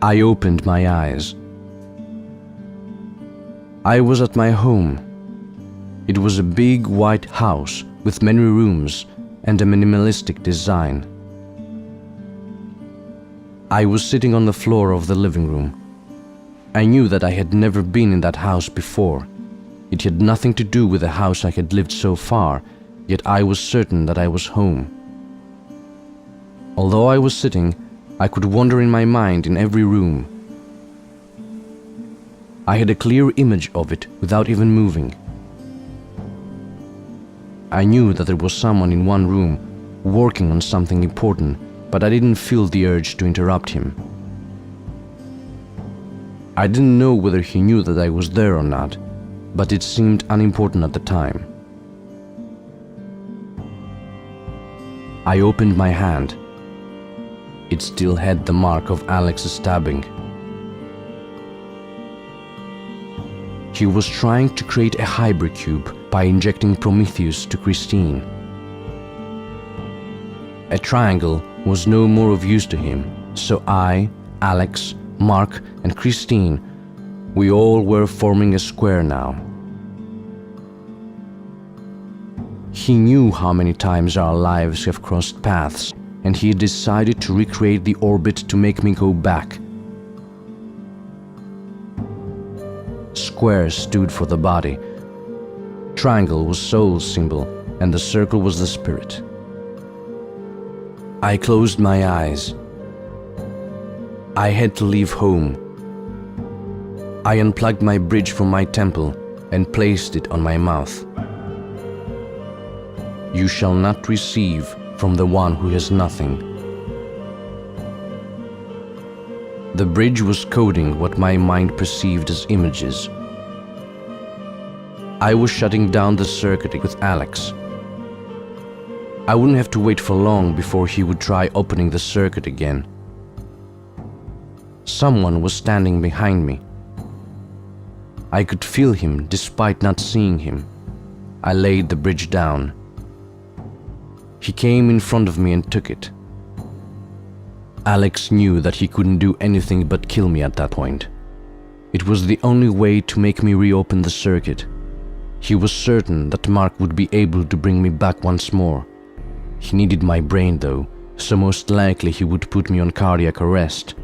I opened my eyes. I was at my home. It was a big white house with many rooms and a minimalistic design. I was sitting on the floor of the living room. I knew that I had never been in that house before. It had nothing to do with the house I had lived so far, yet I was certain that I was home. Although I was sitting, I could wander in my mind in every room. I had a clear image of it without even moving. I knew that there was someone in one room working on something important, but I didn't feel the urge to interrupt him. I didn't know whether he knew that I was there or not, but it seemed unimportant at the time. I opened my hand. It still had the mark of Alex's stabbing. He was trying to create a hypercube by injecting Prometheus to Christine. A triangle was no more of use to him, so I, Alex, Mark, and Christine, we all were forming a square now. He knew how many times our lives have crossed paths, and he decided to recreate the orbit to make me go back. Square stood for the body, triangle was soul's symbol, and the circle was the spirit. I closed my eyes. I had to leave home. I unplugged my bridge from my temple and placed it on my mouth. You shall not receive from the one who has nothing. The bridge was coding what my mind perceived as images. I was shutting down the circuit with Alex. I wouldn't have to wait for long before he would try opening the circuit again. Someone was standing behind me. I could feel him despite not seeing him. I laid the bridge down. He came in front of me and took it. Alex knew that he couldn't do anything but kill me at that point. It was the only way to make me reopen the circuit. He was certain that Mark would be able to bring me back once more. He needed my brain though, so most likely he would put me on cardiac arrest.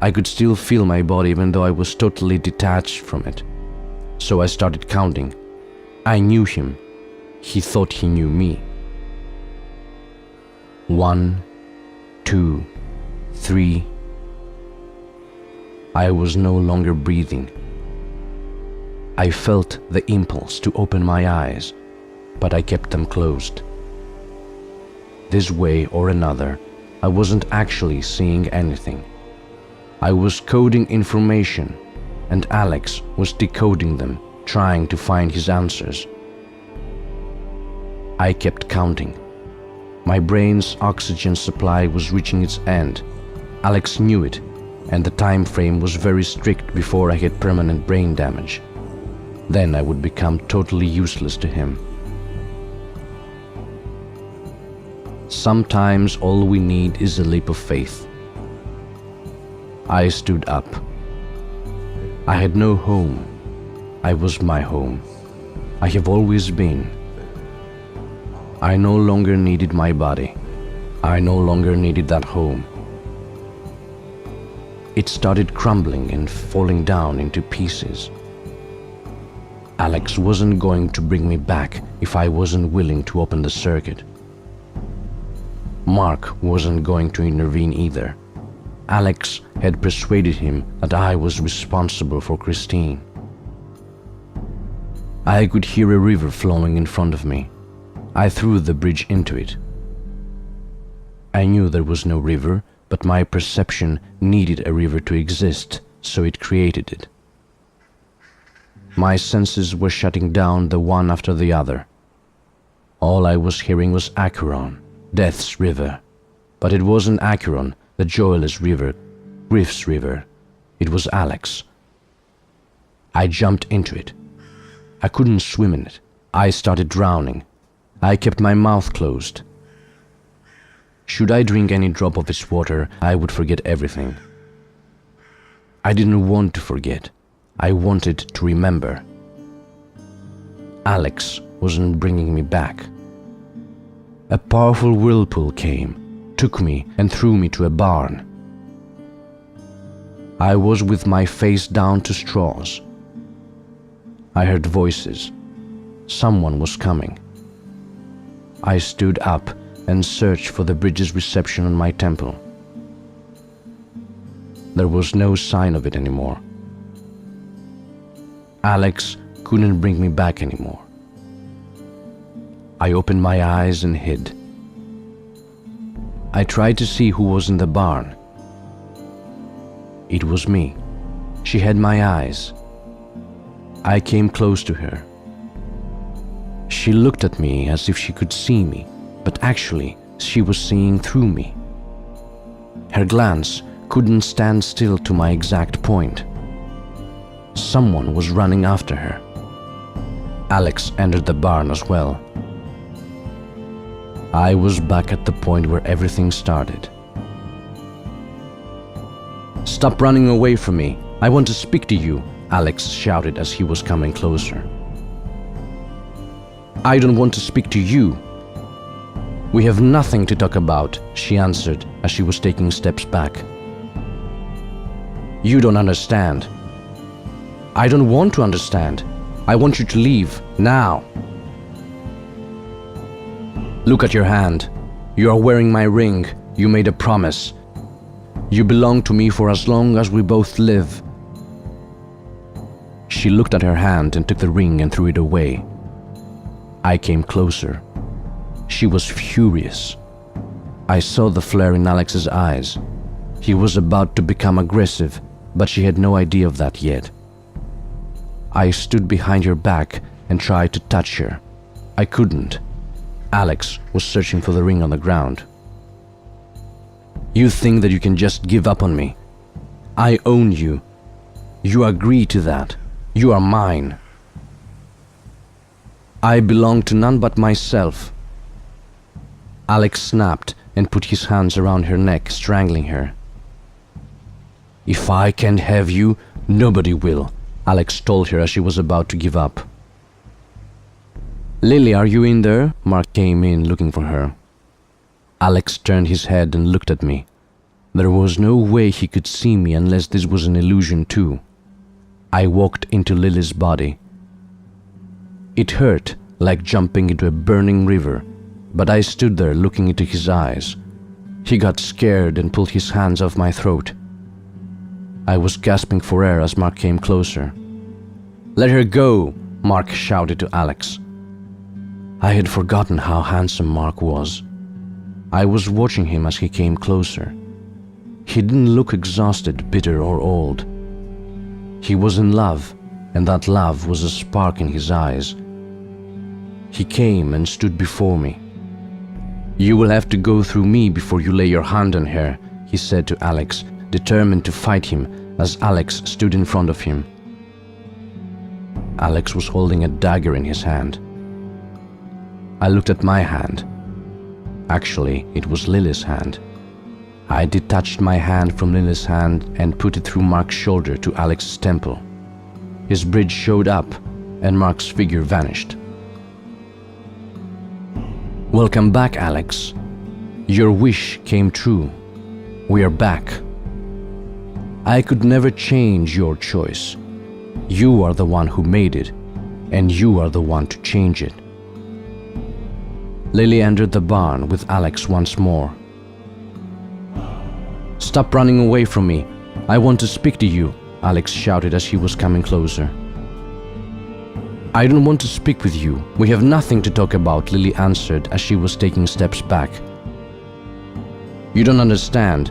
I could still feel my body even though I was totally detached from it. So I started counting. I knew him. He thought he knew me. 1, 2, 3. I was no longer breathing. I felt the impulse to open my eyes, but I kept them closed. This way or another, I wasn't actually seeing anything. I was coding information, and Alex was decoding them, trying to find his answers. I kept counting. My brain's oxygen supply was reaching its end. Alex knew it, and the time frame was very strict before I had permanent brain damage. Then I would become totally useless to him. Sometimes all we need is a leap of faith. I stood up. I had no home. I was my home. I have always been. I no longer needed my body. I no longer needed that home. It started crumbling and falling down into pieces. Alex wasn't going to bring me back if I wasn't willing to open the circuit. Mark wasn't going to intervene either. Alex had persuaded him that I was responsible for Christine. I could hear a river flowing in front of me. I threw the bridge into it. I knew there was no river, but my perception needed a river to exist, so it created it. My senses were shutting down the one after the other. All I was hearing was Acheron, Death's river. But it wasn't Acheron, the joyless river, Grief's river. It was Alex. I jumped into it. I couldn't swim in it. I started drowning. I kept my mouth closed. Should I drink any drop of its water, I would forget everything. I didn't want to forget. I wanted to remember. Alex wasn't bringing me back. A powerful whirlpool came, took me and threw me to a barn. I was with my face down to straws. I heard voices. Someone was coming. I stood up and searched for the bridge's reception on my temple. There was no sign of it anymore. Alex couldn't bring me back anymore. I opened my eyes and hid. I tried to see who was in the barn. It was me. She had my eyes. I came close to her. She looked at me as if she could see me, but actually she was seeing through me. Her glance couldn't stand still to my exact point. Someone was running after her. Alex entered the barn as well. I was back at the point where everything started. "Stop running away from me. I want to speak to you," Alex shouted as he was coming closer. "I don't want to speak to you." "We have nothing to talk about," she answered as she was taking steps back. "You don't understand." "I don't want to understand. I want you to leave, now." "Look at your hand. You are wearing my ring. You made a promise. You belong to me for as long as we both live." She looked at her hand and took the ring and threw it away. I came closer. She was furious. I saw the flare in Alex's eyes. He was about to become aggressive, but she had no idea of that yet. I stood behind her back and tried to touch her. I couldn't. Alex was searching for the ring on the ground. "You think that you can just give up on me? I own you. You agree to that. You are mine. I belong to none but myself." Alex snapped and put his hands around her neck, strangling her. "If I can't have you, nobody will," Alex told her as she was about to give up. "Lily, are you in there?" Mark came in looking for her. Alex turned his head and looked at me. There was no way he could see me unless this was an illusion too. I walked into Lily's body. It hurt like jumping into a burning river, but I stood there looking into his eyes. He got scared and pulled his hands off my throat. I was gasping for air as Mark came closer. "Let her go!" Mark shouted to Alex. I had forgotten how handsome Mark was. I was watching him as he came closer. He didn't look exhausted, bitter, or old. He was in love, and that love was a spark in his eyes. He came and stood before me. "You will have to go through me before you lay your hand on her," he said to Alex, determined to fight him as Alex stood in front of him. Alex was holding a dagger in his hand. I looked at my hand. Actually, it was Lily's hand. I detached my hand from Lily's hand and put it through Mark's shoulder to Alex's temple. His bridge showed up, and Mark's figure vanished. "Welcome back, Alex. Your wish came true. We are back. I could never change your choice. You are the one who made it, and you are the one to change it." Lily entered the barn with Alex once more. "Stop running away from me. I want to speak to you," Alex shouted as he was coming closer. "I don't want to speak with you. We have nothing to talk about," Lily answered as she was taking steps back. "You don't understand."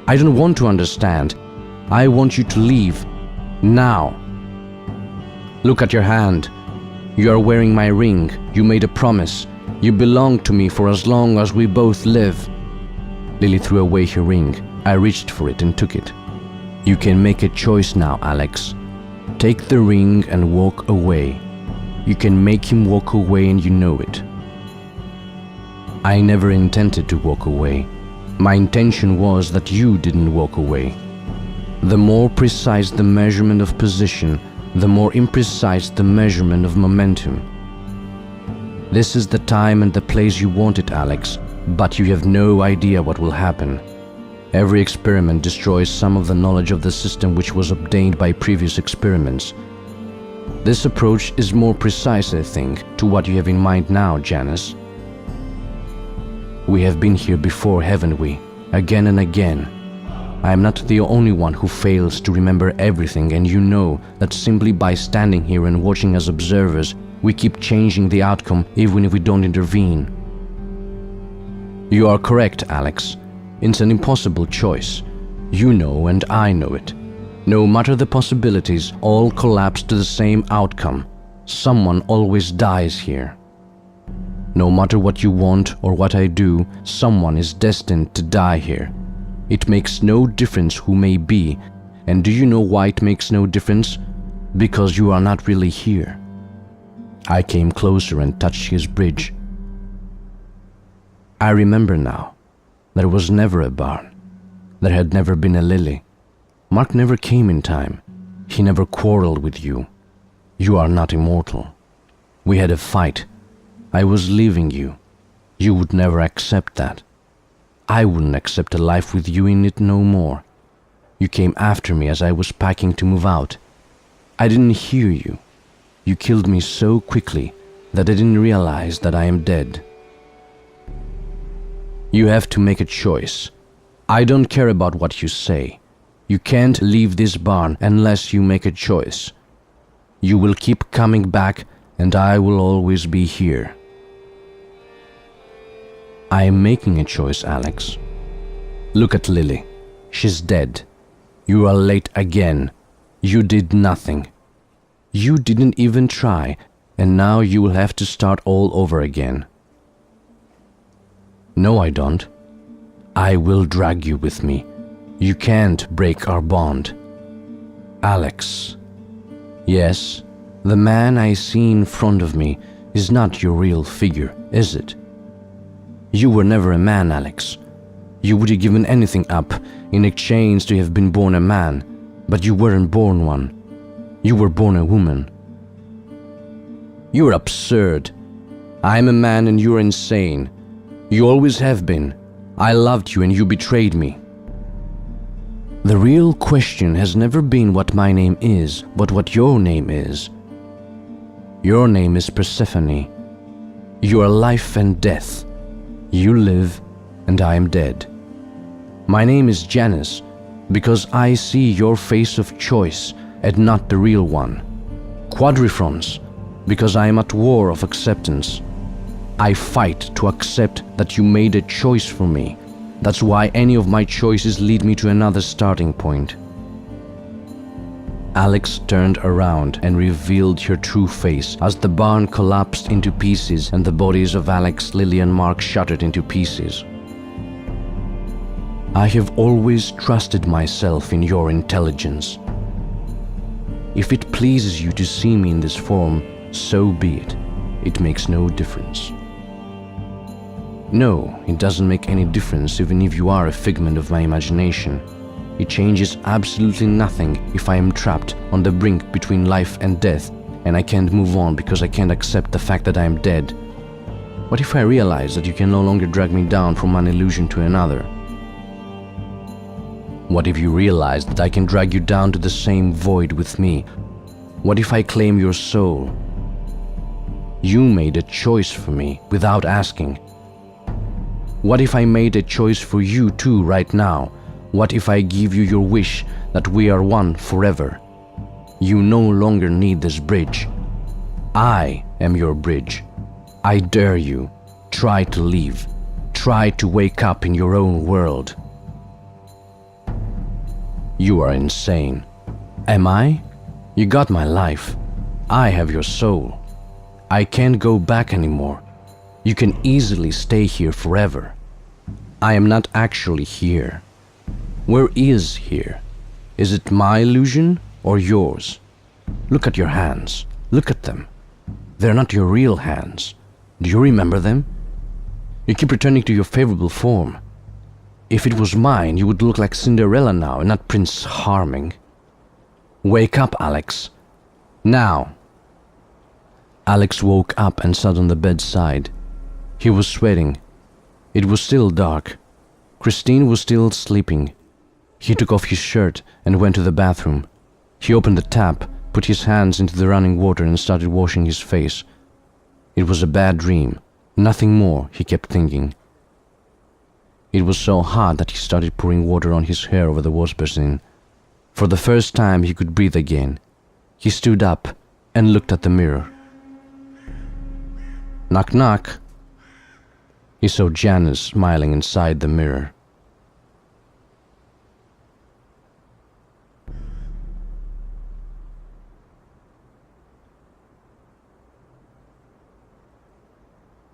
"I don't want to understand. I want you to leave, now." "Look at your hand. You are wearing my ring. You made a promise. You belong to me for as long as we both live." Lily threw away her ring. I reached for it and took it. "You can make a choice now, Alex. Take the ring and walk away. You can make him walk away and you know it." I never intended to walk away. My intention was that you didn't walk away. The more precise the measurement of position, the more imprecise the measurement of momentum. This is the time and the place you want it, Alex, but you have no idea what will happen. Every experiment destroys some of the knowledge of the system which was obtained by previous experiments. This approach is more precise, I think, to what you have in mind now, Janus. We have been here before, haven't we? Again and again. I am not the only one who fails to remember everything, and you know that simply by standing here and watching as observers, we keep changing the outcome even if we don't intervene. You are correct, Alex. It's an impossible choice. You know and I know it. No matter the possibilities, all collapse to the same outcome. Someone always dies here. No matter what you want or what I do, someone is destined to die here. It makes no difference who may be. And do you know why it makes no difference? Because you are not really here. I came closer and touched his bridge. I remember now. There was never a barn. There had never been a lily. Mark never came in time. He never quarreled with you. You are not immortal. We had a fight. I was leaving you. You would never accept that. I wouldn't accept a life with you in it no more. You came after me as I was packing to move out. I didn't hear you. You killed me so quickly that I didn't realize that I am dead. You have to make a choice. I don't care about what you say. You can't leave this barn unless you make a choice. You will keep coming back and I will always be here. I am making a choice, Alex. Look at Lily. She's dead. You are late again. You did nothing. You didn't even try, and now you will have to start all over again. No, I don't. I will drag you with me. You can't break our bond. Alex. Yes, the man I see in front of me is not your real figure, is it? You were never a man, Alex. You would have given anything up in exchange to have been born a man, but you weren't born one. You were born a woman. You're absurd. I'm a man and you're insane. You always have been. I loved you and you betrayed me. The real question has never been what my name is, but what your name is. Your name is Persephone. You are life and death. You live and I am dead. My name is Janus because I see your face of choice and not the real one. Quadrifrons because I am at war of acceptance. I fight to accept that you made a choice for me. That's why any of my choices lead me to another starting point. Alex turned around and revealed her true face as the barn collapsed into pieces and the bodies of Alex, Lily and Mark shattered into pieces. I have always trusted myself in your intelligence. If it pleases you to see me in this form, so be it. It makes no difference. No, it doesn't make any difference even if you are a figment of my imagination. It changes absolutely nothing if I am trapped on the brink between life and death and I can't move on because I can't accept the fact that I am dead. What if I realize that you can no longer drag me down from one illusion to another? What if you realize that I can drag you down to the same void with me? What if I claim your soul? You made a choice for me without asking. What if I made a choice for you too right now? What if I give you your wish that we are one forever? You no longer need this bridge. I am your bridge. I dare you. Try to leave. Try to wake up in your own world. You are insane. Am I? You got my life. I have your soul. I can't go back anymore. You can easily stay here forever. I am not actually here. Where is here? Is it my illusion or yours? Look at your hands. Look at them. They're not your real hands. Do you remember them? You keep returning to your favorable form. If it was mine, you would look like Cinderella now and not Prince Charming. Wake up, Alex. Now. Alex woke up and sat on the bedside. He was sweating. It was still dark. Christine was still sleeping. He took off his shirt and went to the bathroom. He opened the tap, put his hands into the running water and started washing his face. It was a bad dream. Nothing more, he kept thinking. It was so hot that he started pouring water on his hair over the wash basin. For the first time he could breathe again. He stood up and looked at the mirror. Knock knock. He saw Janus smiling inside the mirror.